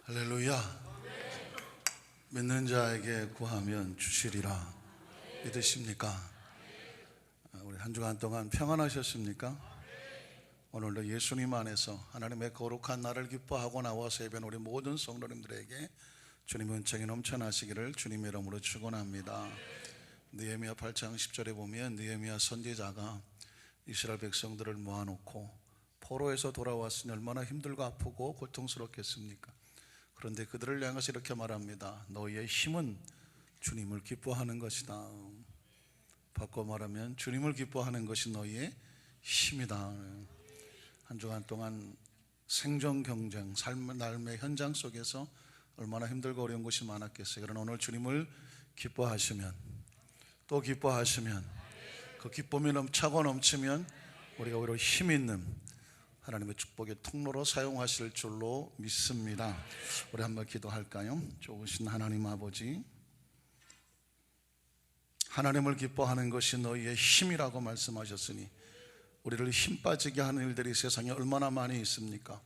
할렐루야. 믿는 자에게 구하면 주시리라. 믿으십니까? 우리 한 주간 동안 평안하셨습니까? 오늘도 예수님 안에서 하나님의 거룩한 날을 기뻐하고 나와서 예배한 우리 모든 성도님들에게 주님의 은총이 넘쳐나시기를 주님의 이름으로 축원합니다. 느헤미야 8장 10절에 보면 느헤미야 선지자가 이스라엘 백성들을 모아놓고 포로에서 돌아왔으니 얼마나 힘들고 아프고 고통스럽겠습니까? 그런데 그들을 향해서 이렇게 말합니다. 너희의 힘은 주님을 기뻐하는 것이다. 바꿔 말하면 주님을 기뻐하는 것이 너희의 힘이다. 한 주간 동안 생존 경쟁, 삶의 현장 속에서 얼마나 힘들고 어려운 것이 많았겠어요. 그러나 오늘 주님을 기뻐하시면, 또 기뻐하시면, 그 기쁨이 차고 넘치면 우리가 오히려 힘 있는 하나님의 축복의 통로로 사용하실 줄로 믿습니다. 우리 한번 기도할까요? 좋으신 하나님 아버지, 하나님을 기뻐하는 것이 너희의 힘이라고 말씀하셨으니 우리를 힘 빠지게 하는 일들이 세상에 얼마나 많이 있습니까?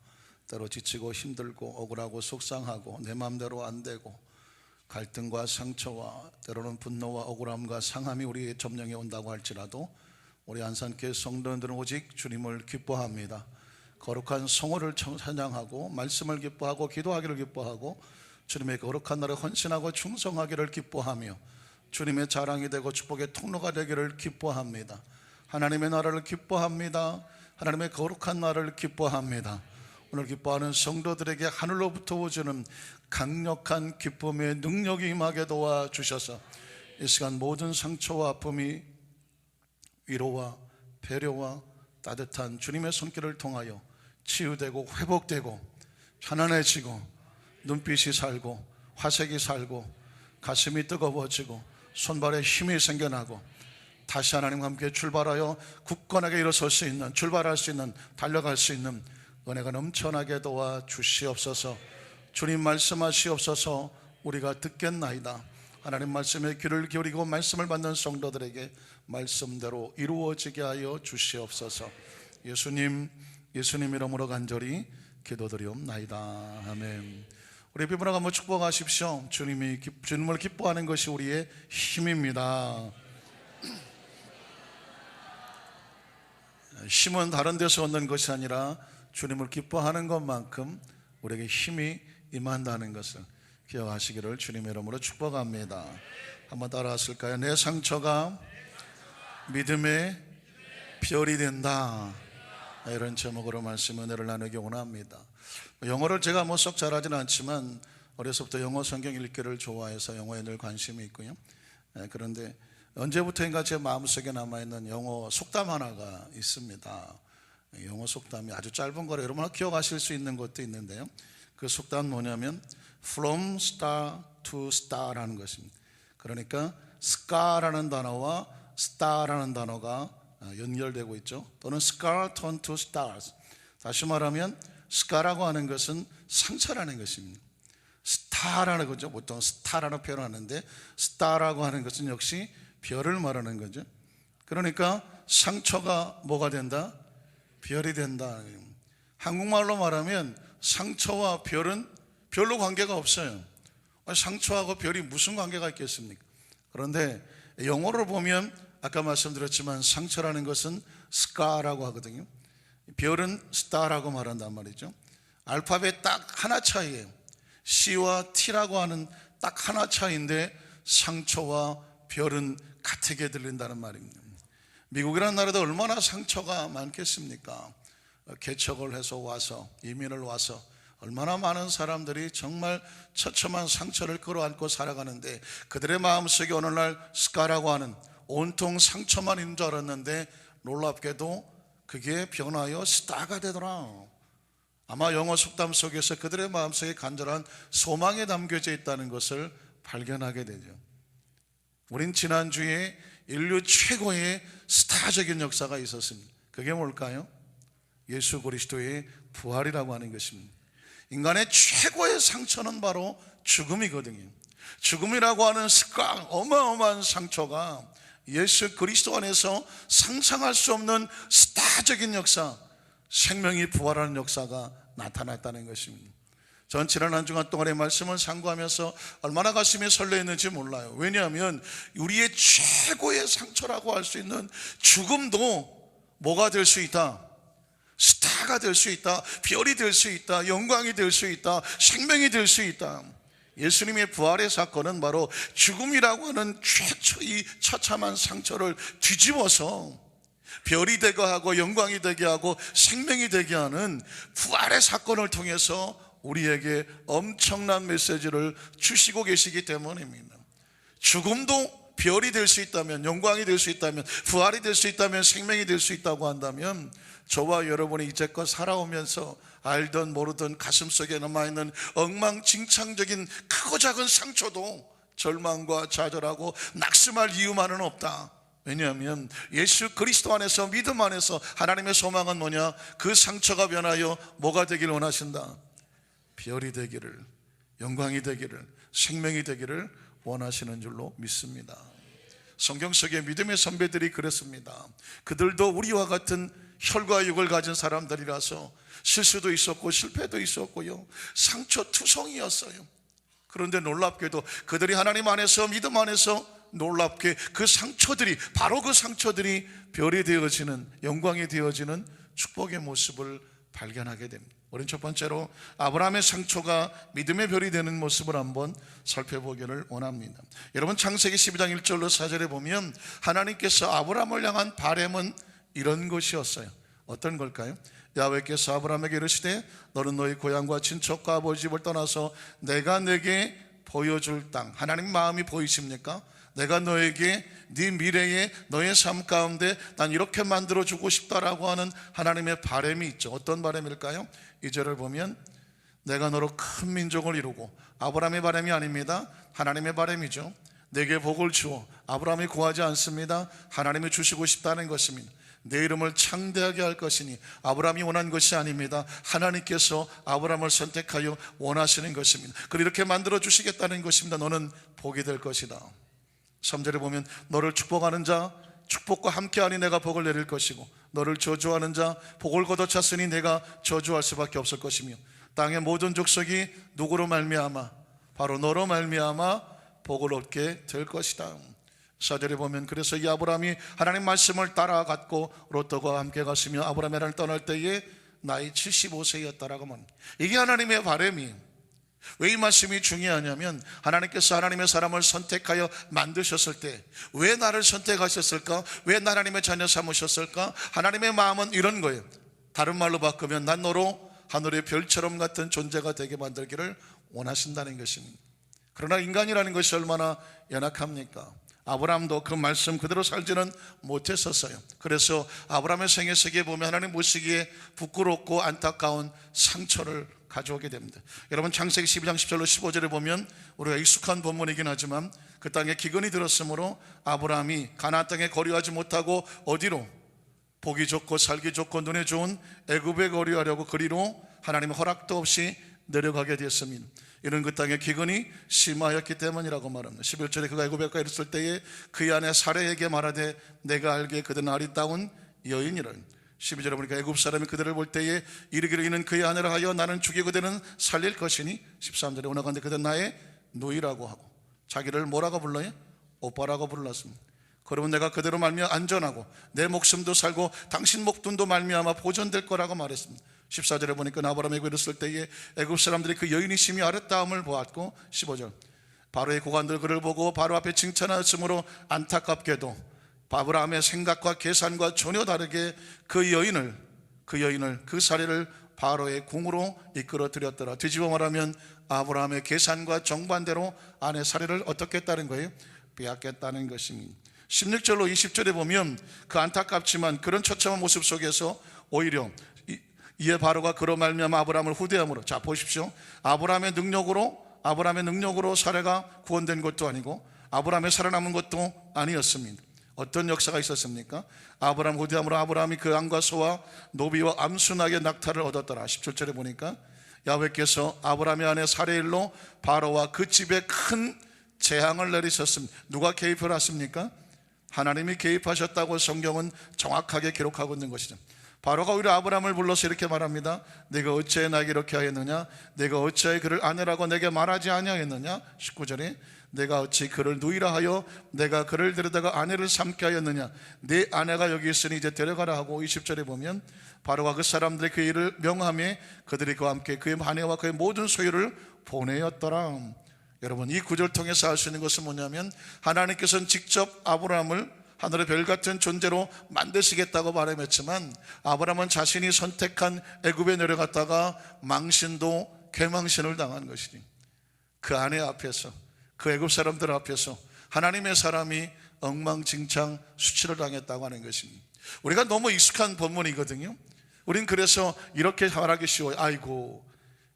때로 지치고 힘들고 억울하고 속상하고 내 마음대로 안 되고 갈등과 상처와 때로는 분노와 억울함과 상함이 우리의 점령에 온다고 할지라도 우리 안산교회 성도들은 오직 주님을 기뻐합니다. 거룩한 성호를 찬양하고 말씀을 기뻐하고 기도하기를 기뻐하고 주님의 거룩한 날을 헌신하고 충성하기를 기뻐하며 주님의 자랑이 되고 축복의 통로가 되기를 기뻐합니다. 하나님의 나라를 기뻐합니다. 하나님의 거룩한 날을 기뻐합니다. 오늘 기뻐하는 성도들에게 하늘로부터 오주는 강력한 기쁨의 능력이 임하게 도와주셔서 이 시간 모든 상처와 아픔이 위로와 배려와 따뜻한 주님의 손길을 통하여 치유되고 회복되고 편안해지고 눈빛이 살고 화색이 살고 가슴이 뜨거워지고 손발에 힘이 생겨나고 다시 하나님과 함께 출발하여 굳건하게 일어설 수 있는, 출발할 수 있는, 달려갈 수 있는 은혜가 넘쳐나게 도와주시옵소서. 주님 말씀하시옵소서. 우리가 듣겠나이다. 하나님 말씀에 귀를 기울이고 말씀을 받는 성도들에게 말씀대로 이루어지게 하여 주시옵소서. 예수님 이름으로 간절히 기도드리옵나이다. 아멘. 우리 비브라가 한번 축복하십시오. 주님을 기뻐하는 것이 우리의 힘입니다. 힘은 다른 데서 얻는 것이 아니라 주님을 기뻐하는 것만큼 우리에게 힘이 임한다는 것을 기억하시기를 주님의 이름으로 축복합니다. 한번 따라하실까요? 내 상처가 믿음의 별이 된다. 이런 제목으로 말씀 은혜를 나누기 원합니다. 영어를 제가 썩 잘하지는 않지만 어려서부터 영어 성경 읽기를 좋아해서 영어에 늘 관심이 있고요. 그런데 언제부터인가 제 마음속에 남아있는 영어 속담 하나가 있습니다. 영어 속담이 아주 짧은 거라 여러분 기억하실 수 있는 것도 있는데요. 그 속담은 뭐냐면 From star to star라는 것입니다. 그러니까 scar라는 단어와 star라는 단어가 연결되고 있죠. 또는 scar turn to stars. 다시 말하면 scar라고 하는 것은 상처라는 것입니다. star라는 거죠. 보통 star라는 표현을 하는데 star라고 하는 것은 역시 별을 말하는 거죠. 그러니까 상처가 뭐가 된다? 별이 된다. 한국말로 말하면 상처와 별은 별로 관계가 없어요. 상처하고 별이 무슨 관계가 있겠습니까? 그런데 영어로 보면 아까 말씀드렸지만 상처라는 것은 scar라고 하거든요. 별은 star라고 말한단 말이죠. 알파벳 딱 하나 차이예요. C와 T라고 하는 딱 하나 차이인데 상처와 별은 같게 들린다는 말입니다. 미국이라는 나라도 얼마나 상처가 많겠습니까? 개척을 해서 와서 이민을 와서 얼마나 많은 사람들이 정말 처참한 상처를 끌어안고 살아가는데 그들의 마음속에 어느 날 스카라고 하는 온통 상처만 있는 줄 알았는데 놀랍게도 그게 변하여 스타가 되더라. 아마 영어 속담 속에서 그들의 마음속에 간절한 소망이 담겨져 있다는 것을 발견하게 되죠. 우린 지난주에 인류 최고의 스타적인 역사가 있었습니다. 그게 뭘까요? 예수 그리스도의 부활이라고 하는 것입니다. 인간의 최고의 상처는 바로 죽음이거든요. 죽음이라고 하는 스카, 어마어마한 상처가 예수 그리스도 안에서 상상할 수 없는 스타적인 역사, 생명이 부활하는 역사가 나타났다는 것입니다. 전 지난 한 주간 동안의 말씀을 상고하면서 얼마나 가슴이 설레했는지 몰라요. 왜냐하면 우리의 최고의 상처라고 할 수 있는 죽음도 뭐가 될 수 있다? 스타가 될 수 있다, 별이 될 수 있다, 영광이 될 수 있다, 생명이 될 수 있다. 예수님의 부활의 사건은 바로 죽음이라고 하는 최초의 처참한 상처를 뒤집어서 별이 되게 하고 영광이 되게 하고 생명이 되게 하는 부활의 사건을 통해서 우리에게 엄청난 메시지를 주시고 계시기 때문입니다. 죽음도 별이 될 수 있다면, 영광이 될 수 있다면, 부활이 될 수 있다면, 생명이 될 수 있다고 한다면, 저와 여러분이 이제껏 살아오면서 알던 모르던 가슴속에 남아있는 엉망진창적인 크고 작은 상처도 절망과 좌절하고 낙심할 이유만은 없다. 왜냐하면 예수 그리스도 안에서, 믿음 안에서 하나님의 소망은 뭐냐? 그 상처가 변하여 뭐가 되기를 원하신다? 별이 되기를, 영광이 되기를, 생명이 되기를 원하시는 줄로 믿습니다. 성경 속의 믿음의 선배들이 그랬습니다. 그들도 우리와 같은 혈과 육을 가진 사람들이라서 실수도 있었고 실패도 있었고요, 상처투성이었어요. 그런데 놀랍게도 그들이 하나님 안에서, 믿음 안에서 놀랍게 그 상처들이, 바로 그 상처들이 별이 되어지는, 영광이 되어지는 축복의 모습을 발견하게 됩니다. 우리는 첫 번째로 아브라함의 상처가 믿음의 별이 되는 모습을 한번 살펴보기를 원합니다. 여러분, 창세기 12장 1절로 4절에 보면 하나님께서 아브라함을 향한 바람은 이런 것이었어요. 어떤 걸까요? 야훼께서 아브라함에게 이르시되 너는 너희 고향과 친척과 아버지 집을 떠나서 내가 내게 보여줄 땅, 하나님 마음이 보이십니까? 내가 너에게 네 미래에 너의 삶 가운데 난 이렇게 만들어주고 싶다라고 하는 하나님의 바람이 있죠. 어떤 바람일까요? 2절을 보면 내가 너로 큰 민족을 이루고, 아브라함의 바람이 아닙니다. 하나님의 바람이죠. 내게 복을 주어, 아브라함이 구하지 않습니다. 하나님이 주시고 싶다는 것입니다. 내 이름을 창대하게 할 것이니, 아브라함이 원한 것이 아닙니다. 하나님께서 아브라함을 선택하여 원하시는 것입니다. 그리고 이렇게 만들어 주시겠다는 것입니다. 너는 복이 될 것이다. 3절에 보면 너를 축복하는 자 축복과 함께하니 내가 복을 내릴 것이고, 너를 저주하는 자 복을 걷어찼으니 내가 저주할 수밖에 없을 것이며, 땅의 모든 족속이 누구로 말미암아? 바로 너로 말미암아 복을 얻게 될 것이다. 4절에 보면 그래서 이 아브라함이 하나님 말씀을 따라갔고 롯과 함께 갔으며 아브라함이 나를 떠날 때에 나이 75세였다라고 합니다. 이게 하나님의 바람이. 왜 이 말씀이 중요하냐면, 하나님께서 하나님의 사람을 선택하여 만드셨을 때 왜 나를 선택하셨을까? 왜 하나님의 자녀 삼으셨을까? 하나님의 마음은 이런 거예요. 다른 말로 바꾸면 난 너로 하늘의 별처럼 같은 존재가 되게 만들기를 원하신다는 것입니다. 그러나 인간이라는 것이 얼마나 연약합니까? 아브라함도 그 말씀 그대로 살지는 못했었어요. 그래서 아브라함의 생애 속에 보면 하나님 보시기에 부끄럽고 안타까운 상처를 가져오게 됩니다. 여러분, 창세기 12장 10절로 15절에 보면 우리가 익숙한 본문이긴 하지만 그 땅에 기근이 들었으므로 아브라함이 가나안 땅에 거류하지 못하고 어디로? 보기 좋고 살기 좋고 눈에 좋은 애굽에 거류하려고 그리로 하나님의 허락도 없이 내려가게 되었습니다. 이는 그 땅에 기근이 심하였기 때문이라고 말합니다. 11절에 그가 애굽에 가있을 때에 그의 아내 사레에게 말하되 내가 알기에 그들은 아리따운 여인이라. 12절에 보니까 애굽 사람이 그들을 볼 때에 이르기를 이는 그의 아내라 하여 나는 죽이고 그들은 살릴 것이니, 13절에 오나간데 그들은 나의 누이라고 하고 자기를 뭐라고 불러요? 오빠라고 불렀습니다. 그러면 내가 그대로 말미암아 안전하고 내 목숨도 살고 당신 목돈도 말미암아 보존될 거라고 말했습니다. 14절에 보니까 아브라함이 이르렀을 때에 애굽 사람들이 그 여인이 심히 아름다움을 보았고, 15절 바로의 고관들 그를 보고 바로 앞에 칭찬하였으므로 안타깝게도 아브라함의 생각과 계산과 전혀 다르게 그 여인을 그 사례를 바로의 궁으로 이끌어들였더라. 뒤집어 말하면 아브라함의 계산과 정반대로 아내 사례를 어떻게 했다는 거예요? 빼앗겼다는 것입니다. 16절로 20절에 보면 그 안타깝지만 그런 처참한 모습 속에서 오히려 이에 바로가 그로 말미암아 아브라함을 후대함으로, 자 보십시오, 아브라함의 능력으로 사례가 구원된 것도 아니고 아브라함의 살아남은 것도 아니었습니다. 어떤 역사가 있었습니까? 아브라함 후대함으로 아브라함이 그 양과 소와 노비와 암순하게 낙타를 얻었더라. 17절에 보니까 야훼께서 아브라함의 아내 사레일로 바로와 그 집에 큰 재앙을 내리셨습니다. 누가 개입을 했습니까? 하나님이 개입하셨다고 성경은 정확하게 기록하고 있는 것이죠. 바로가 오히려 아브라함을 불러서 이렇게 말합니다. 네가 어찌하여 나에게 이렇게 하였느냐? 내가 어찌하여 그를 아내라고 내게 말하지 아니하였느냐? 19절에 내가 어찌 그를 누이라 하여 내가 그를 데려다가 아내를 삼게 하였느냐? 네 아내가 여기 있으니 이제 데려가라 하고 20절에 보면 바로가 그 사람들의 그 일을 명하며 그들이 그와 함께 그의 아내와 그의 모든 소유를 보내었더라. 여러분, 이 구절을 통해서 알 수 있는 것은 뭐냐면 하나님께서는 직접 아브라함을 하늘의 별 같은 존재로 만드시겠다고 말했지만 아브라함은 자신이 선택한 애굽에 내려갔다가 망신도 개망신을 당한 것이니 그 아내 앞에서, 그 애굽 사람들 앞에서 하나님의 사람이 엉망진창 수치를 당했다고 하는 것입니다. 우리가 너무 익숙한 본문이거든요. 우린 그래서 이렇게 말하기 쉬워요. 아이고,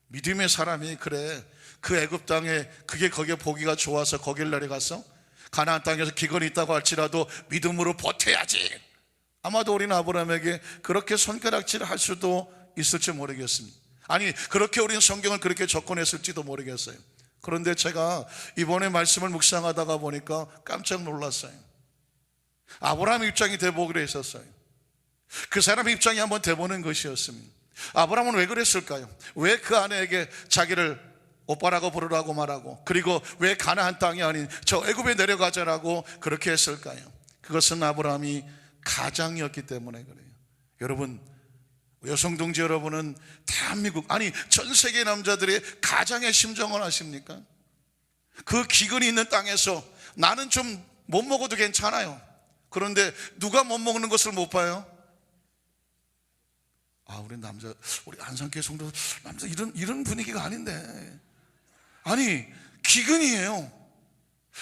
믿음의 사람이 그래, 그 애굽 땅에 그게 거기에 보기가 좋아서 거길 내려가서 가나안 땅에서 기근이 있다고 할지라도 믿음으로 버텨야지. 아마도 우리는 아브라함에게 그렇게 손가락질을 할 수도 있을지 모르겠습니다. 아니, 그렇게 우리는 성경을 그렇게 접근했을지도 모르겠어요. 그런데 제가 이번에 말씀을 묵상하다가 보니까 깜짝 놀랐어요. 아브라함 입장이 돼보기로 했었어요. 그 사람의 입장이 한번 돼보는 것이었습니다. 아브라함은 왜 그랬을까요? 왜 그 아내에게 자기를 오빠라고 부르라고 말하고, 그리고 왜 가나안 땅이 아닌 저 애굽에 내려가자라고 그렇게 했을까요? 그것은 아브라함이 가장이었기 때문에 그래요. 여러분, 여성 동지 여러분은 대한민국, 아니 전 세계 남자들의 가장의 심정을 아십니까? 그 기근이 있는 땅에서 나는 좀 못 먹어도 괜찮아요. 그런데 누가 못 먹는 것을 못 봐요? 우리 남자, 우리 안산교회 성도 남자 이런 분위기가 아닌데. 아니, 기근이에요.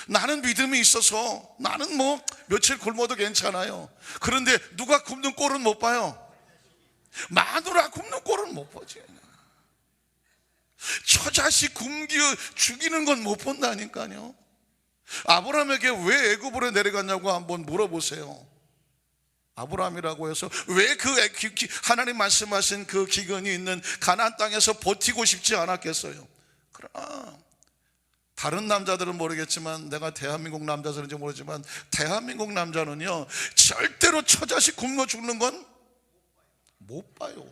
나는 믿음이 있어서 나는 뭐 며칠 굶어도 괜찮아요. 그런데 누가 굶는 꼴은 못 봐요. 마누라 굶는 꼴은 못 보지. 처자식 굶겨 죽이는 건 못 본다니까요. 아브라함에게 왜 애굽으로 내려갔냐고 한번 물어보세요. 아브라함이라고 해서 왜 그 하나님 말씀하신 그 기근이 있는 가나안 땅에서 버티고 싶지 않았겠어요? 그러나 다른 남자들은 모르겠지만, 내가 대한민국 남자들인지 모르지만 대한민국 남자는요 절대로 처자식 굶어 죽는 건 못 봐요.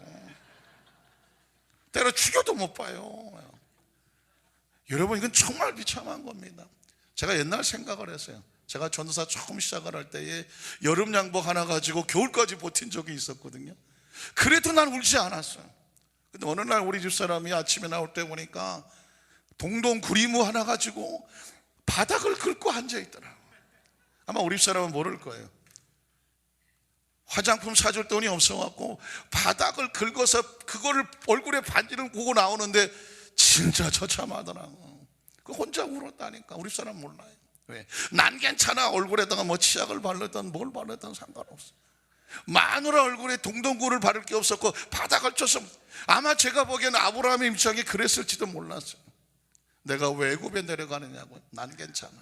때려 죽여도 못 봐요. 여러분, 이건 정말 비참한 겁니다. 제가 옛날 생각을 했어요. 제가 전도사 처음 시작을 할 때에 여름 양복 하나 가지고 겨울까지 버틴 적이 있었거든요. 그래도 난 울지 않았어요. 근데 어느 날 우리 집사람이 아침에 나올 때 보니까 동동 구리무 하나 가지고 바닥을 긁고 앉아있더라고요. 아마 우리 집사람은 모를 거예요. 화장품 사줄 돈이 없어갖고 바닥을 긁어서 그거를 얼굴에 반지를 보고 나오는데 진짜 처참하더라고. 그 혼자 울었다니까. 우리 사람 몰라요. 왜? 난 괜찮아. 얼굴에다가 뭐 치약을 바르든 뭘 바르든 상관없어. 마누라 얼굴에 동동구를 바를 게 없었고 바닥을 쳐서, 아마 제가 보기에는 아브라함의 입장이 그랬을지도 몰랐어요. 내가 왜 애굽에 내려가느냐고. 난 괜찮아.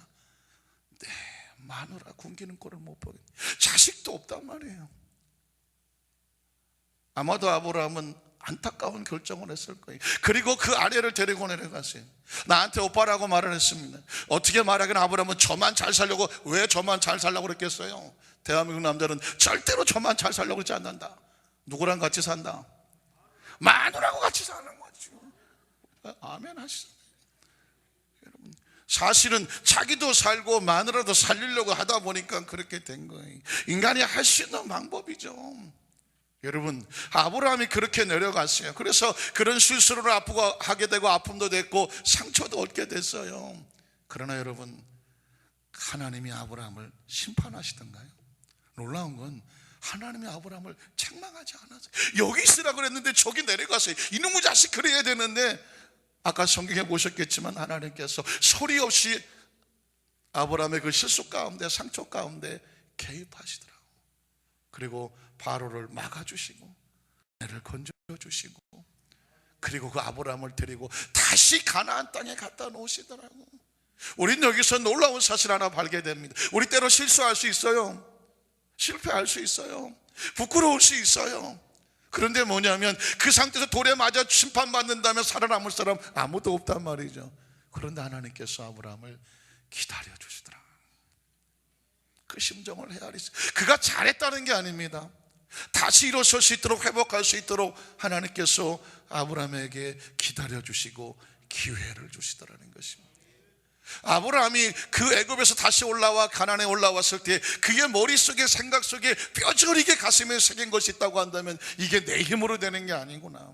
네, 마누라 굶기는 꼴을 못 보겠네. 자식도 없단 말이에요. 아마도 아브라함은 안타까운 결정을 했을 거예요. 그리고 그 아내를 데리고 내려갔어요. 나한테 오빠라고 말을 했습니다. 어떻게 말하기는 아브라함은 저만 잘 살려고, 왜 저만 잘 살려고 그랬겠어요? 대한민국 남자는 절대로 저만 잘 살려고 그러지 않는다. 누구랑 같이 산다? 마누라하고 같이 사는 거죠. 아멘 하시죠. 여러분, 사실은 자기도 살고 마누라도 살리려고 하다 보니까 그렇게 된 거예요. 인간이 할 수 있는 방법이죠. 여러분, 아브라함이 그렇게 내려갔어요. 그래서 그런 실수를 아프고 하게 되고 아픔도 됐고 상처도 얻게 됐어요. 그러나 여러분, 하나님이 아브라함을 심판하시던가요? 놀라운 건 하나님이 아브라함을 책망하지 않았어요. 여기 있으라 그랬는데 저기 내려갔어요. 이놈의 자식 그래야 되는데, 아까 성경에 보셨겠지만 하나님께서 소리 없이 아브라함의 그 실수 가운데, 상처 가운데 개입하시더라고요. 그리고 바로를 막아주시고 애를 건져주시고, 그리고 그 아브라함을 데리고 다시 가나안 땅에 갖다 놓으시더라고요. 우린 여기서 놀라운 사실 하나 발견됩니다. 우리 때로 실수할 수 있어요. 실패할 수 있어요. 부끄러울 수 있어요. 그런데 뭐냐면 그 상태에서 돌에 맞아 심판받는다면 살아남을 사람 아무도 없단 말이죠. 그런데 하나님께서 아브라함을 기다려주시더라. 그 심정을 헤아리세요. 그가 잘했다는 게 아닙니다. 다시 일어설 수 있도록, 회복할 수 있도록 하나님께서 아브라함에게 기다려주시고 기회를 주시더라는 것입니다. 아브라함이 그 애굽에서 다시 올라와 가나안에 올라왔을 때 그의 머릿속에, 생각 속에 뼈저리게 가슴에 새긴 것이 있다고 한다면 이게 내 힘으로 되는 게 아니구나,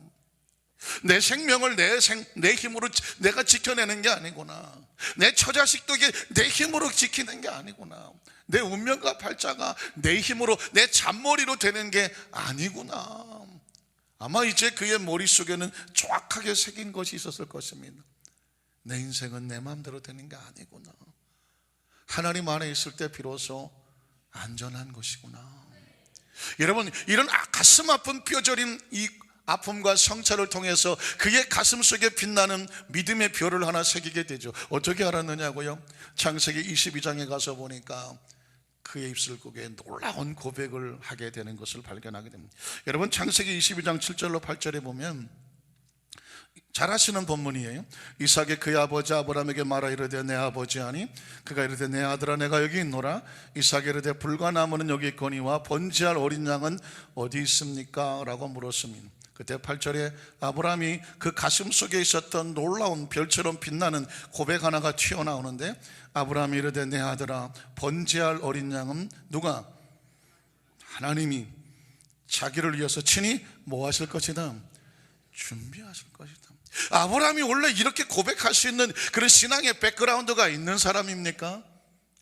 내 생명을 내 힘으로 내가 지켜내는 게 아니구나, 내 처자식도 이게 내 힘으로 지키는 게 아니구나, 내 운명과 팔자가 내 힘으로, 내 잔머리로 되는 게 아니구나. 아마 이제 그의 머릿속에는 정확하게 새긴 것이 있었을 것입니다. 내 인생은 내 마음대로 되는 게 아니구나, 하나님 안에 있을 때 비로소 안전한 것이구나. 여러분, 이런 가슴 아픈 뼈저린 이 아픔과 성찰을 통해서 그의 가슴 속에 빛나는 믿음의 별을 하나 새기게 되죠. 어떻게 알았느냐고요? 창세기 22장에 가서 보니까 그의 입술국에 놀라운 고백을 하게 되는 것을 발견하게 됩니다. 여러분, 창세기 22장 7절로 8절에 보면 잘 아시는 본문이에요. 이삭이 그의 아버지 아브라함에게 말하 이르되 내 아버지 아니? 그가 이르되 내 아들아 내가 여기 있노라. 이삭이 이르되 불과 나무는 여기 있거니와 번제할 어린 양은 어디 있습니까? 라고 물었습니다. 그때 8절에 아브라함이 그 가슴 속에 있었던 놀라운 별처럼 빛나는 고백 하나가 튀어나오는데, 아브라함이 이르되 내 아들아 번제할 어린 양은 누가? 하나님이 자기를 위해서 친히 뭐 하실 것이다? 준비하실 것이다. 아브라함이 원래 이렇게 고백할 수 있는 그런 신앙의 백그라운드가 있는 사람입니까?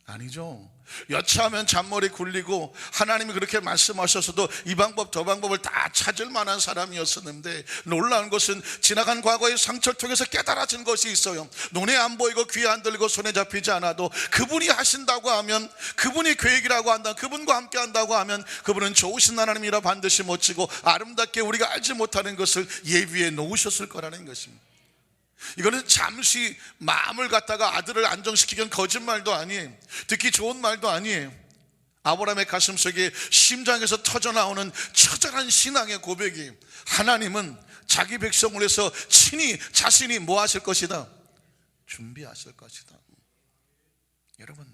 아니죠. 여차하면 잔머리 굴리고 하나님이 그렇게 말씀하셔서도 이 방법 저 방법을 다 찾을 만한 사람이었었는데, 놀라운 것은 지나간 과거의 상처를 통해서 깨달아진 것이 있어요. 눈에 안 보이고 귀에 안 들리고 손에 잡히지 않아도 그분이 하신다고 하면, 그분이 계획이라고 한다, 그분과 함께 한다고 하면 그분은 좋으신 하나님이라 반드시 멋지고 아름답게 우리가 알지 못하는 것을 예비해 놓으셨을 거라는 것입니다. 이거는 잠시 마음을 갖다가 아들을 안정시키기 위한 거짓말도 아니에요. 듣기 좋은 말도 아니에요. 아브라함의 가슴 속에 심장에서 터져나오는 처절한 신앙의 고백이, 하나님은 자기 백성을 위해서 친히 자신이 뭐 하실 것이다? 준비하실 것이다. 여러분,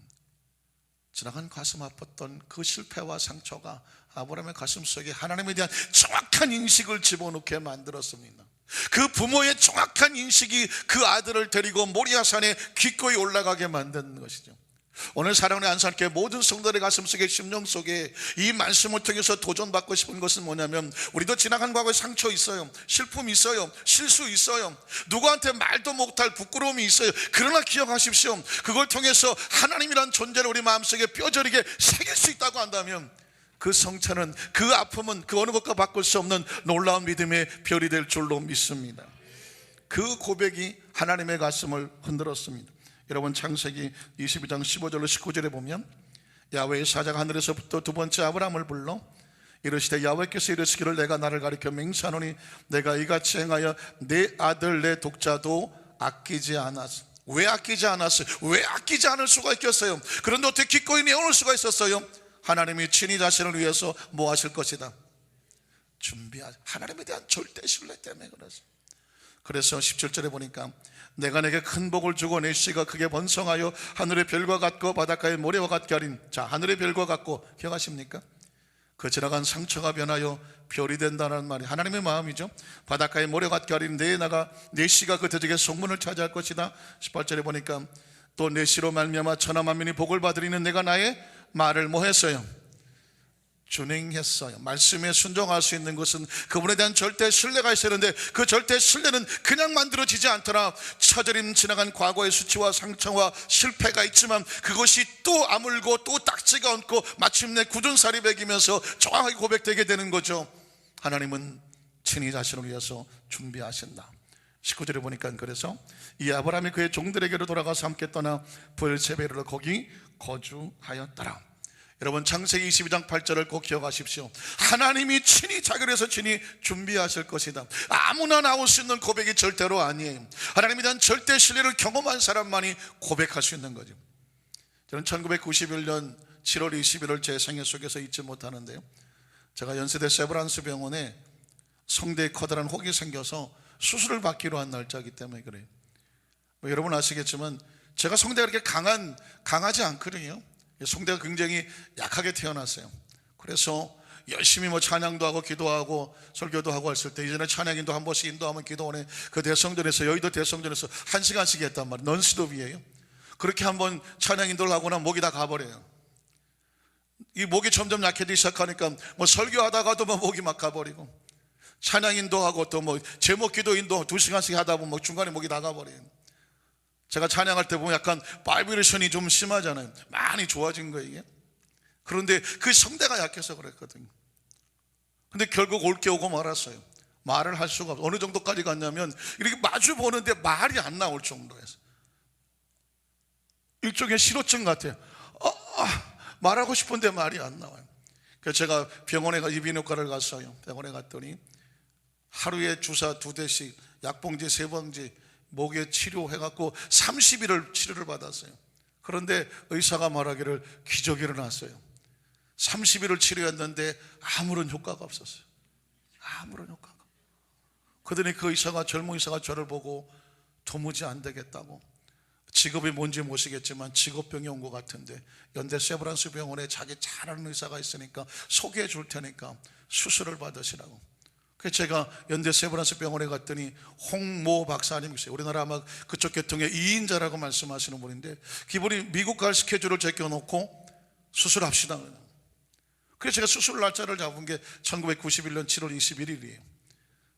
지나간 가슴 아팠던 그 실패와 상처가 아브라함의 가슴 속에 하나님에 대한 정확한 인식을 집어넣게 만들었습니다. 그 부모의 정확한 인식이 그 아들을 데리고 모리아산에 기꺼이 올라가게 만든 것이죠. 오늘 사랑하는 안산교회 모든 성도들의 가슴 속에, 심령 속에 이 말씀을 통해서 도전받고 싶은 것은 뭐냐면, 우리도 지나간 과거에 상처 있어요, 슬픔이 있어요, 실수 있어요, 누구한테 말도 못할 부끄러움이 있어요. 그러나 기억하십시오, 그걸 통해서 하나님이란 존재를 우리 마음속에 뼈저리게 새길 수 있다고 한다면 그 성찬은, 그 아픔은 그 어느 것과 바꿀 수 없는 놀라운 믿음의 별이 될 줄로 믿습니다. 그 고백이 하나님의 가슴을 흔들었습니다. 여러분, 창세기 22장 15절로 19절에 보면 야훼의 사자가 하늘에서부터 두 번째 아브라함을 불러 이르시되 야훼께서 이르시기를 내가 나를 가리켜 맹세하노니 내가 이같이 행하여 내 아들 내 독자도 아끼지 않았어. 왜 아끼지 않았어요? 왜 아끼지 않을 수가 있겠어요? 그런데 어떻게 기꺼이 내어놓을 수가 있었어요? 하나님이 친히 자신을 위해서 뭐 하실 것이다? 하나님에 대한 절대 신뢰 때문에 그러죠. 그래서 17절에 보니까 내가 내게 큰 복을 주고 내 씨가 크게 번성하여 하늘의 별과 같고 바닷가의 모래와 같게 하린. 자, 하늘의 별과 같고 기억하십니까? 그 지나간 상처가 변하여 별이 된다는 말이 하나님의 마음이죠. 바닷가의 모래 같게 하린 내 씨가 그 대적의 성문을 차지할 것이다. 18절에 보니까 또 내 씨로 말미암아 천하 만민이 복을 받으리는 내가 나의 말을 뭐 했어요? 준행했어요. 말씀에 순종할 수 있는 것은 그분에 대한 절대 신뢰가 있어야 하는데, 그 절대 신뢰는 그냥 만들어지지 않더라. 처절인 지나간 과거의 수치와 상처와 실패가 있지만 그것이 또 아물고 또 딱지가 얹고 마침내 굳은 살이 배기면서 정확하게 고백되게 되는 거죠. 하나님은 친히 자신을 위해서 준비하신다. 19절에 보니까 그래서 이 아브라함이 그의 종들에게로 돌아가서 함께 떠나 브엘세바로 거기 거주하였더라. 여러분, 창세기 22장 8절을 꼭 기억하십시오. 하나님이 친히 자기를 위해서 친히 준비하실 것이다. 아무나 나올 수 있는 고백이 절대로 아니에요. 하나님에 대한 절대 신뢰를 경험한 사람만이 고백할 수 있는 거죠. 저는 1991년 7월 21일 제 생애 속에서 잊지 못하는데요, 제가 연세대 세브란스 병원에 성대에 커다란 혹이 생겨서 수술을 받기로 한 날짜이기 때문에 그래요. 여러분 아시겠지만 제가 성대가 그렇게 강하지 않거든요. 성대가 굉장히 약하게 태어났어요. 그래서 열심히 뭐 찬양도 하고 기도하고 설교도 하고 했을 때, 이전에 찬양인도 한 번씩 인도하면 기도원에 그 대성전에서, 여의도 대성전에서 1시간씩 했단 말이에요. 넌스톱이에요. 그렇게 한번 찬양 인도를 하고 나면 목이 다 가버려요. 이 목이 점점 약해지기 시작하니까 뭐 설교하다가도 뭐 목이 막 가버리고, 찬양 인도하고 또 뭐 제목 기도 인도 2시간씩 하다 보면 뭐 중간에 목이 다 가버려요. 제가 찬양할 때 보면 약간 바이브레이션이 좀 심하잖아요. 많이 좋아진 거예요, 이게. 그런데 그 성대가 약해서 그랬거든요. 근데 결국 올게 오고 말았어요. 말을 할 수가 없어요. 어느 정도까지 갔냐면 이렇게 마주 보는데 말이 안 나올 정도에서, 일종의 실어증 같아요. 말하고 싶은데 말이 안 나와요. 그래서 제가 병원에 이비인후과를 갔어요. 병원에 갔더니 하루에 주사 2대씩 약봉지 3봉지 목에 치료해갖고 30일을 치료를 받았어요. 그런데 의사가 말하기를 기적이 일어났어요. 30일을 치료했는데 아무런 효과가 없었어요. 아무런 효과가. 그러더니 그 의사가, 젊은 의사가 저를 보고 도무지 안 되겠다고, 직업이 뭔지 모르겠지만 직업병이 온 것 같은데 연대 세브란스 병원에 자기 잘 아는 의사가 있으니까 소개해 줄 테니까 수술을 받으시라고. 그래서 제가 연대 세브란스 병원에 갔더니 홍모 박사님 계세요. 우리나라 아마 그쪽 계통의 2인자라고 말씀하시는 분인데, 그분이 미국 갈 스케줄을 제껴놓고 수술합시다. 그래서 제가 수술 날짜를 잡은 게 1991년 7월 21일이에요.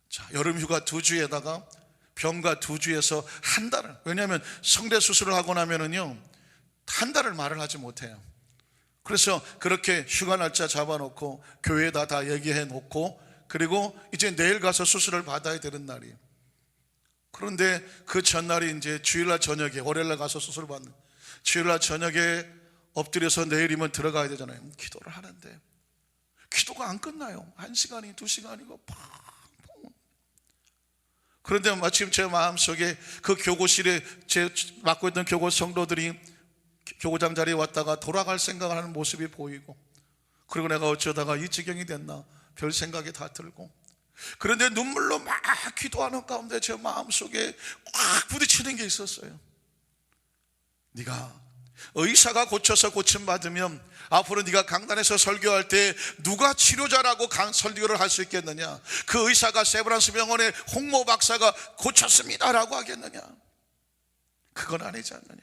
자, 여름휴가 2주에다가 병가 2주에서 한 달을, 왜냐하면 성대 수술을 하고 나면은요 한 달을 말을 하지 못해요. 그래서 그렇게 휴가 날짜 잡아놓고 교회에다 다 얘기해 놓고, 그리고 이제 내일 가서 수술을 받아야 되는 날이에요. 그런데 그 전날이 이제 주일날 저녁에, 월요일날 가서 수술 받는, 주일날 저녁에 엎드려서 내일이면 들어가야 되잖아요. 기도를 하는데 기도가 안 끝나요. 1시간이 2시간이고 팍. 그런데 마침 제 마음속에 그 교고실에 제 맡고 있던 교고 성도들이 교고장 자리에 왔다가 돌아갈 생각을 하는 모습이 보이고, 그리고 내가 어쩌다가 이 지경이 됐나 별 생각이 다 들고, 그런데 눈물로 막 기도하는 가운데 제 마음속에 꽉 부딪히는 게 있었어요. 네가 의사가 고쳐서 고침받으면 앞으로 네가 강단에서 설교할 때 누가 치료자라고 설교를 할 수 있겠느냐? 그 의사가 세브란스 병원의 홍모 박사가 고쳤습니다라고 하겠느냐? 그건 아니지 않느냐?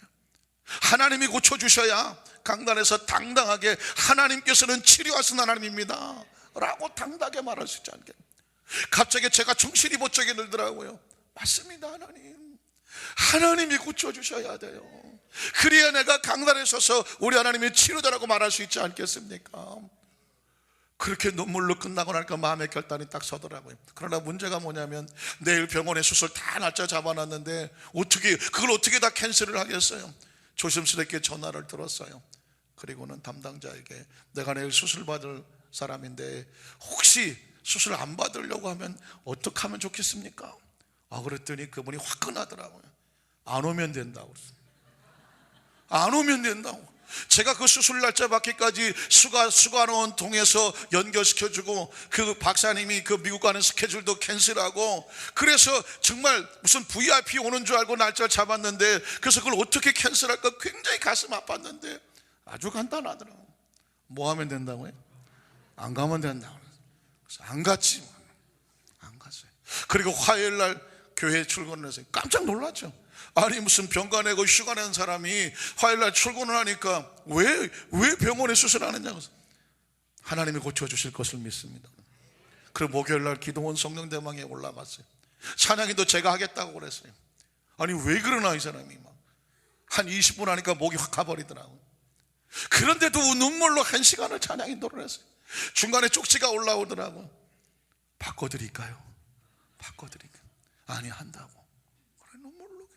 하나님이 고쳐주셔야 강단에서 당당하게 하나님께서는 치료하신 하나님입니다 라고 당당하게 말할 수 있지 않겠냐? 갑자기 제가 정신이 번쩍이 들더라고요. 맞습니다. 하나님이 고쳐주셔야 돼요. 그래야 내가 강단에 서서 우리 하나님이 치료자라고 말할 수 있지 않겠습니까? 그렇게 눈물로 끝나고 나니까 마음의 결단이 딱 서더라고요. 그러나 문제가 뭐냐면 내일 병원에 수술 다 날짜 잡아놨는데 그걸 어떻게 다 캔슬을 하겠어요? 조심스럽게 전화를 들었어요. 그리고는 담당자에게 내가 내일 수술 받을 사람인데 혹시 수술 안 받으려고 하면 어떻게 하면 좋겠습니까? 그랬더니 그분이 화끈하더라고요. 안 오면 된다고. 안 오면 된다고. 제가 그 수술 날짜 받기까지 수간원 통해서 연결시켜주고, 그 박사님이 그 미국 가는 스케줄도 캔슬하고, 그래서 정말 무슨 VIP 오는 줄 알고 날짜를 잡았는데, 그래서 그걸 어떻게 캔슬할까 굉장히 가슴 아팠는데 아주 간단하더라고요. 뭐 하면 된다고요? 안 가면 된다고. 그래서 안 갔지. 안 갔어요. 그리고 화요일날 교회에 출근을 해서 깜짝 놀랐죠. 아니 무슨 병가 내고 휴가 낸 사람이 화요일날 출근을 하니까 왜 병원에 수술하느냐고. 하나님이 고쳐주실 것을 믿습니다. 그리고 목요일날 기도원 성령대망에 올라갔어요. 찬양이도 제가 하겠다고 그랬어요. 아니 왜 그러나 이 사람이 막 한 20분 하니까 목이 확 가버리더라고요. 그런데도 눈물로 1시간을 찬양 인도를 했어요. 중간에 쪽지가 올라오더라고요. 바꿔드릴까요? 바꿔드릴까요? 아니 한다고. 그래 눈물로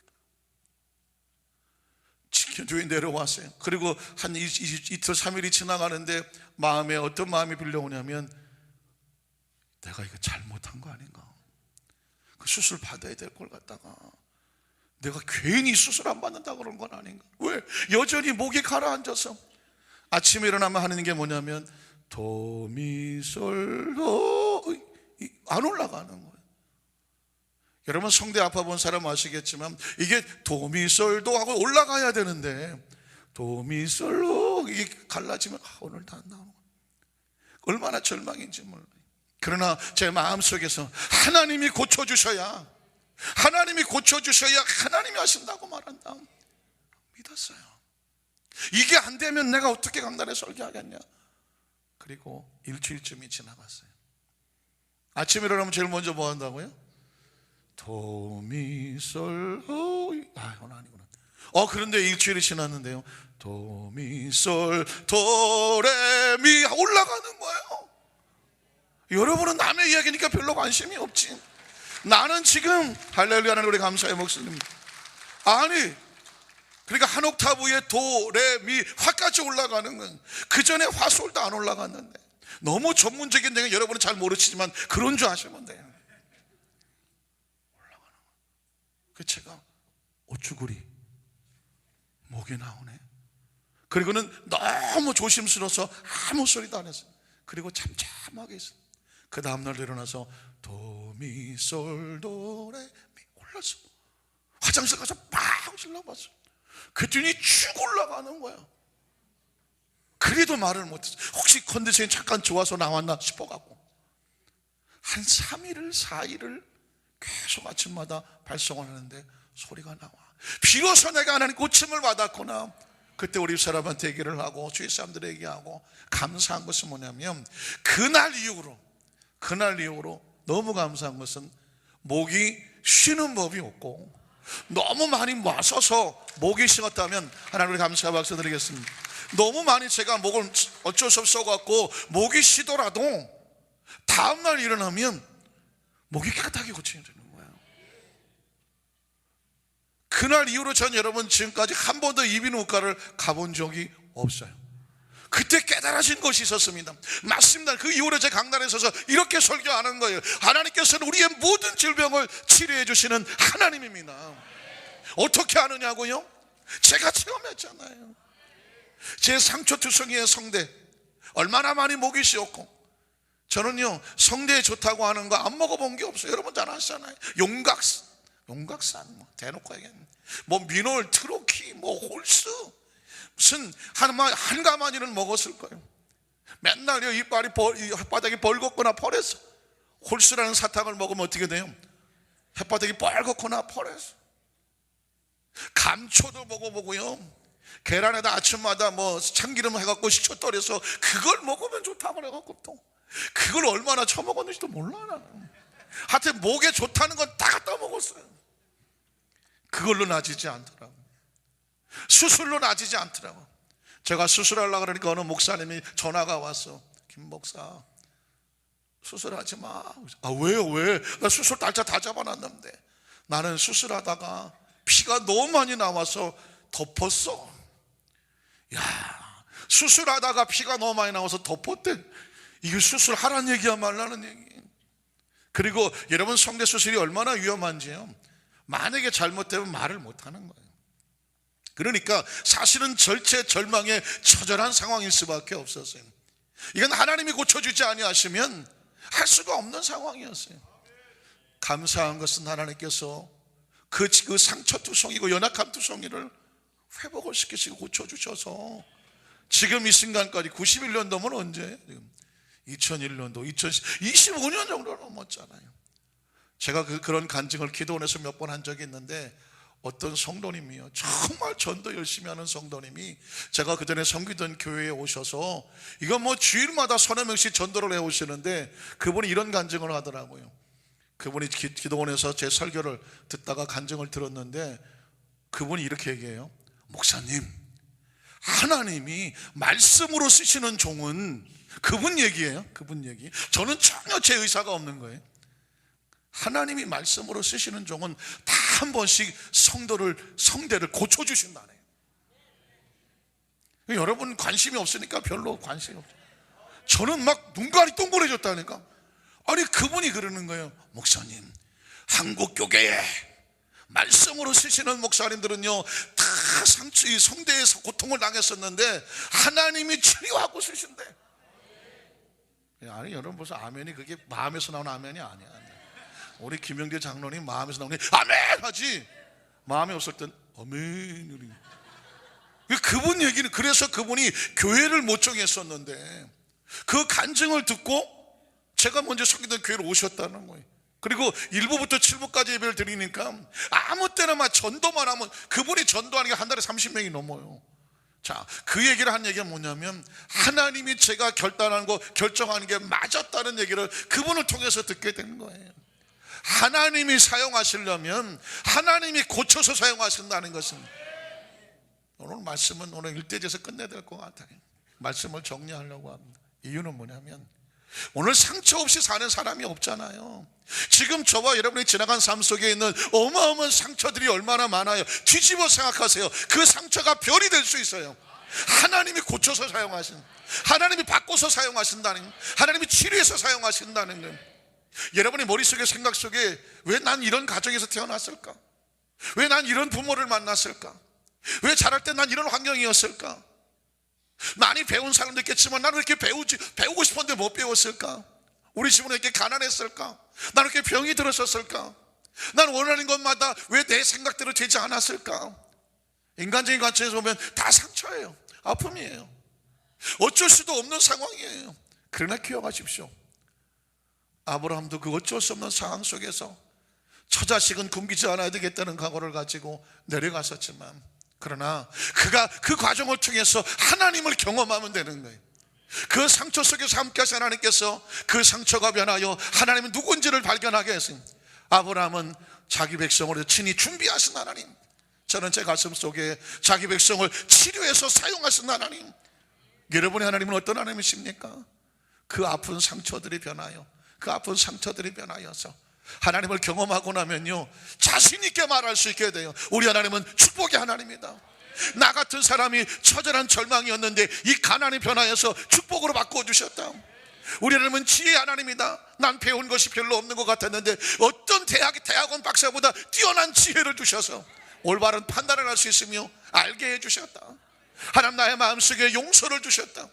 지켜주에 내려왔어요. 그리고 한 이틀 3일이 지나가는데 마음에 어떤 마음이 빌려오냐면 내가 이거 잘못한 거 아닌가? 그 수술 받아야 될 걸 갖다가 내가 괜히 수술 안 받는다 그런 건 아닌가? 왜? 여전히 목이 가라앉아서 아침에 일어나면 하는 게 뭐냐면 도미솔도 안 올라가는 거예요. 여러분 성대 아파본 사람 아시겠지만 이게 도미솔도 하고 올라가야 되는데 도미솔로 이게 갈라지면 오늘도 안 나오는 거예요. 얼마나 절망인지 몰라요. 그러나 제 마음속에서 하나님이 고쳐주셔야, 하나님이 고쳐주셔야 하나님이 하신다고 말한다 믿었어요. 이게 안 되면 내가 어떻게 강단에 설교하겠냐. 그리고 일주일쯤이 지나갔어요. 아침에 일어나면 제일 먼저 뭐 한다고요? 도미솔 이건 아니구나. 그런데 일주일이 지났는데요, 도미솔 도레미 올라가는 거예요. 여러분은 남의 이야기니까 별로 관심이 없지. 나는 지금 할렐루야는 우리 감사의 목소리님. 아니, 그러니까 한 옥타브 위에 도, 레, 미, 화까지 올라가는 건 그 전에 화솔도 안 올라갔는데, 너무 전문적인 내용 여러분은 잘 모르시지만 그런 줄 아시면 돼요. 올라가는 거. 그 제가 어쭈구리 목이 나오네. 그리고는 너무 조심스러워서 아무 소리도 안 했어요. 그리고 잠잠하게 있어요. 그 다음날 일어나서 도미솔도레미 올랐어. 화장실 가서 팍 질러봤어. 그랬더니 쭉 올라가는 거야. 그래도 말을 못했어. 혹시 컨디션이 잠깐 좋아서 나왔나 싶어갖고 한 3일을 4일을 계속 아침마다 발성을 하는데 소리가 나와. 비로소 내가 하나님 고침을 받았구나. 그때 우리 사람한테 얘기를 하고 주위 사람들에게 얘기하고 감사한 것은 뭐냐면, 그날 이후로 너무 감사한 것은 목이 쉬는 법이 없고, 너무 많이 마셔서 목이 식었다면 하나님께 감사의 박수 드리겠습니다. 너무 많이 제가 목을 어쩔 수 없어 갖고 목이 쉬더라도 다음날 일어나면 목이 깨끗하게 고쳐지는 거예요. 그날 이후로 전 여러분 지금까지 한 번도 이비인후과를 가본 적이 없어요. 그때 깨달아진 것이 있었습니다. 맞습니다. 그 이후로 제 강단에 서서 이렇게 설교하는 거예요. 하나님께서는 우리의 모든 질병을 치료해 주시는 하나님입니다. 어떻게 아느냐고요? 제가 체험했잖아요. 제 상처투성이의 성대 얼마나 많이 목이 쉬었고, 저는요 성대에 좋다고 하는 거 안 먹어본 게 없어요. 여러분 잘 아시잖아요. 용각산 뭐 대놓고 얘기하는 뭐 미놀, 트로키, 뭐 홀스, 무슨 한가마니는 먹었을 거예요. 맨날 이빨이 혓바닥이 벌겋거나 펄해서, 홀스라는 사탕을 먹으면 어떻게 돼요? 혓바닥이 벌겋거나 펄해서. 감초도 먹어보고요, 계란에다 아침마다 뭐 참기름 해갖고 식초 떨여서 그걸 먹으면 좋다고 그래갖고 또 그걸 얼마나 처먹었는지도 몰라 나는. 하여튼 목에 좋다는 건 다 갖다 먹었어요. 그걸로 나아지지 않더라고. 수술로 나아지지 않더라고. 제가 수술하려고 그러니까 어느 목사님이 전화가 왔어. 김 목사 수술하지 마. 왜요? 왜? 나 수술 날짜 다 잡아놨는데. 나는 수술하다가 피가 너무 많이 나와서 덮었어. 야, 수술하다가 피가 너무 많이 나와서 덮었대. 이게 수술하라는 얘기야 말라는 얘기. 그리고 여러분 성대 수술이 얼마나 위험한지요. 만약에 잘못되면 말을 못하는 거예요. 그러니까 사실은 절체절망의 처절한 상황일 수밖에 없었어요. 이건 하나님이 고쳐주지 아니하시면 할 수가 없는 상황이었어요. 감사한 것은 하나님께서 그 상처투성이고 연약한 투성이를 회복을 시키시고 고쳐주셔서 지금 이 순간까지 91년도면 언제? 2001년도, 25년 정도 넘었잖아요. 제가 그런 간증을 기도원에서 몇 번 한 적이 있는데, 어떤 성도님이요, 정말 전도 열심히 하는 성도님이 제가 그전에 섬기던 교회에 오셔서, 이건 뭐 주일마다 서너 명씩 전도를 해오시는데, 그분이 이런 간증을 하더라고요. 그분이 기도원에서 제 설교를 듣다가 간증을 들었는데, 그분이 이렇게 얘기해요. 목사님, 하나님이 말씀으로 쓰시는 종은, 그분 얘기예요. 그분 얘기. 저는 전혀 제 의사가 없는 거예요. 하나님이 말씀으로 쓰시는 종은 다 한 번씩 성대를 고쳐주신다네요. 여러분 관심이 없으니까 별로 관심이 없죠. 저는 막 눈깔이 동그래졌다니까. 아니 그분이 그러는 거예요. 목사님, 한국 교계에 말씀으로 쓰시는 목사님들은요 다 성대에서 고통을 당했었는데 하나님이 치료하고 쓰신대. 아니 여러분 벌써 아멘이 그게 마음에서 나오는 아멘이 아니야. 우리 김영대 장로님 마음에서 나오는 아멘 하지, 마음에 없을 땐 아멘. 그분 얘기는, 그래서 그분이 교회를 못 정했었는데 그 간증을 듣고 제가 먼저 섬기던 교회로 오셨다는 거예요. 그리고 1부부터 7부까지 예배를 드리니까 아무 때나 막 전도만 하면 그분이 전도하는 게 한 달에 30명이 넘어요. 자, 그 얘기를 한 얘기가 뭐냐면 하나님이 제가 결단하는 거 결정하는 게 맞았다는 얘기를 그분을 통해서 듣게 된 거예요. 하나님이 사용하시려면 하나님이 고쳐서 사용하신다는 것은, 오늘 말씀은 오늘 일대에서 끝내야 될 것 같아요. 말씀을 정리하려고 합니다. 이유는 뭐냐면 오늘 상처 없이 사는 사람이 없잖아요. 지금 저와 여러분이 지나간 삶 속에 있는 어마어마한 상처들이 얼마나 많아요. 뒤집어 생각하세요. 그 상처가 별이 될 수 있어요. 하나님이 고쳐서 사용하신, 하나님이 바꿔서 사용하신다는, 하나님이 치료해서 사용하신다는 것. 여러분의 머릿속에 생각 속에 왜 난 이런 가정에서 태어났을까? 왜 난 이런 부모를 만났을까? 왜 자랄 때 난 이런 환경이었을까? 많이 배운 사람도 있겠지만 나는 이렇게 배우고 싶었는데 못 배웠을까? 우리 집은 왜 이렇게 가난했을까? 나는 이렇게 병이 들었었을까? 난 원하는 것마다 왜 내 생각대로 되지 않았을까? 인간적인 관점에서 보면 다 상처예요. 아픔이에요. 어쩔 수도 없는 상황이에요. 그러나 기억하십시오. 아브라함도 그 어쩔 수 없는 상황 속에서 처자식은 굶기지 않아야 되겠다는 각오를 가지고 내려갔었지만, 그러나 그가 그 과정을 통해서 하나님을 경험하면 되는 거예요. 그 상처 속에서 함께 하신 하나님께서 그 상처가 변하여 하나님은 누군지를 발견하게 했습니다. 아브라함은 자기 백성으로 친히 준비하신 하나님, 저는 제 가슴 속에 자기 백성을 치료해서 사용하신 하나님, 여러분의 하나님은 어떤 하나님이십니까? 그 아픈 상처들이 변하여, 그 아픈 상처들이 변하여서 하나님을 경험하고 나면요 자신 있게 말할 수 있게 돼요. 우리 하나님은 축복의 하나님이다. 나 같은 사람이 처절한 절망이었는데 이 가난이 변하여서 축복으로 바꿔주셨다. 우리 하나님은 지혜의 하나님이다. 난 배운 것이 별로 없는 것 같았는데 어떤 대학원 박사보다 뛰어난 지혜를 주셔서 올바른 판단을 할 수 있으며 알게 해주셨다. 하나님, 나의 마음속에 용서를 주셨다.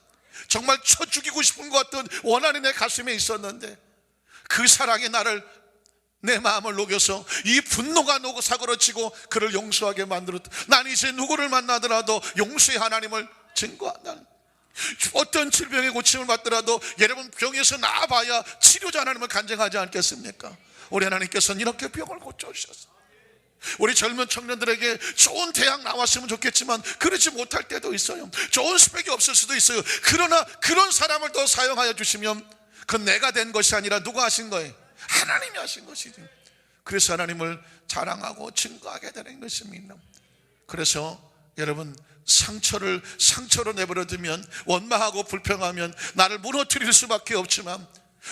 정말 쳐 죽이고 싶은 것 같던 원한이 내 가슴에 있었는데 그 사랑이 나를, 내 마음을 녹여서 이 분노가 사그러치고 그를 용서하게 만들었다. 난 이제 누구를 만나더라도 용서의 하나님을 증거한다. 어떤 질병의 고침을 받더라도 여러분 병에서 나아봐야 치료자 하나님을 간증하지 않겠습니까? 우리 하나님께서는 이렇게 병을 고쳐주셨어요. 우리 젊은 청년들에게 좋은 대학 나왔으면 좋겠지만 그러지 못할 때도 있어요. 좋은 스펙이 없을 수도 있어요. 그러나 그런 사람을 더 사용하여 주시면 그건 내가 된 것이 아니라 누가 하신 거예요? 하나님이 하신 것이죠. 그래서 하나님을 자랑하고 증거하게 되는 것입니다. 그래서 여러분, 상처를 상처로 내버려두면, 원망하고 불평하면 나를 무너뜨릴 수밖에 없지만,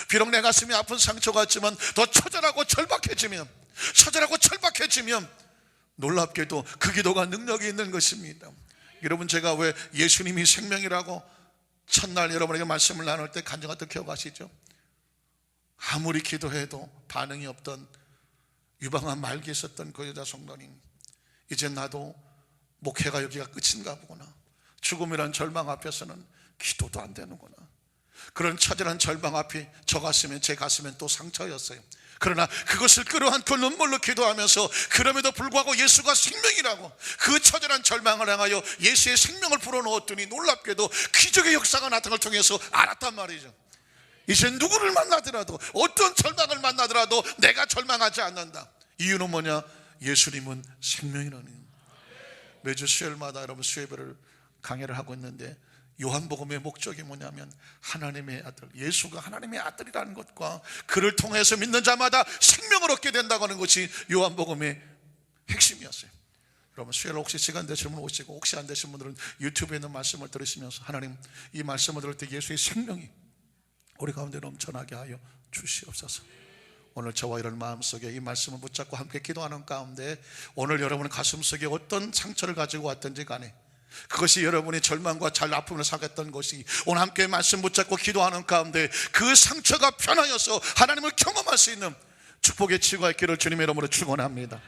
비록 내 가슴이 아픈 상처 같지만 더 처절하고 절박해지면 놀랍게도 그 기도가 능력이 있는 것입니다. 여러분, 제가 왜 예수님이 생명이라고 첫날 여러분에게 말씀을 나눌 때 간증했던 기억하시죠? 아무리 기도해도 반응이 없던 유방암 말기에 있었던 그 여자 성도님, 이제 나도 목회가 여기가 끝인가 보구나. 죽음이란 절망 앞에서는 기도도 안 되는구나. 그런 처절한 절망 앞이 저 가슴에, 제 가슴엔 또 상처였어요. 그러나 그것을 끌어안고 눈물로 기도하면서 그럼에도 불구하고 예수가 생명이라고 그 처절한 절망을 향하여 예수의 생명을 불어넣었더니 놀랍게도 기적의 역사가 나타난 걸 통해서 알았단 말이죠. 이제 누구를 만나더라도, 어떤 절망을 만나더라도 내가 절망하지 않는다. 이유는 뭐냐? 예수님은 생명이라는. 매주 수요일마다 여러분 수요예배를 강해를 하고 있는데, 요한복음의 목적이 뭐냐면 하나님의 아들, 예수가 하나님의 아들이라는 것과 그를 통해서 믿는 자마다 생명을 얻게 된다고 하는 것이 요한복음의 핵심이었어요. 여러분, 수요일 혹시 시간 되시는 분 오시고, 혹시 안 되신 분들은 유튜브에 있는 말씀을 들으시면서 하나님, 이 말씀을 들을 때 예수의 생명이 우리 가운데 넘쳐나게 하여 주시옵소서. 오늘 저와 이런 마음속에 이 말씀을 붙잡고 함께 기도하는 가운데, 오늘 여러분의 가슴속에 어떤 상처를 가지고 왔든지 간에 그것이 여러분의 절망과 아픔을 사겠던 것이 오늘 함께 말씀 붙잡고 기도하는 가운데 그 상처가 변하여서 하나님을 경험할 수 있는 축복의 치유가 있기를 주님의 이름으로 축원합니다.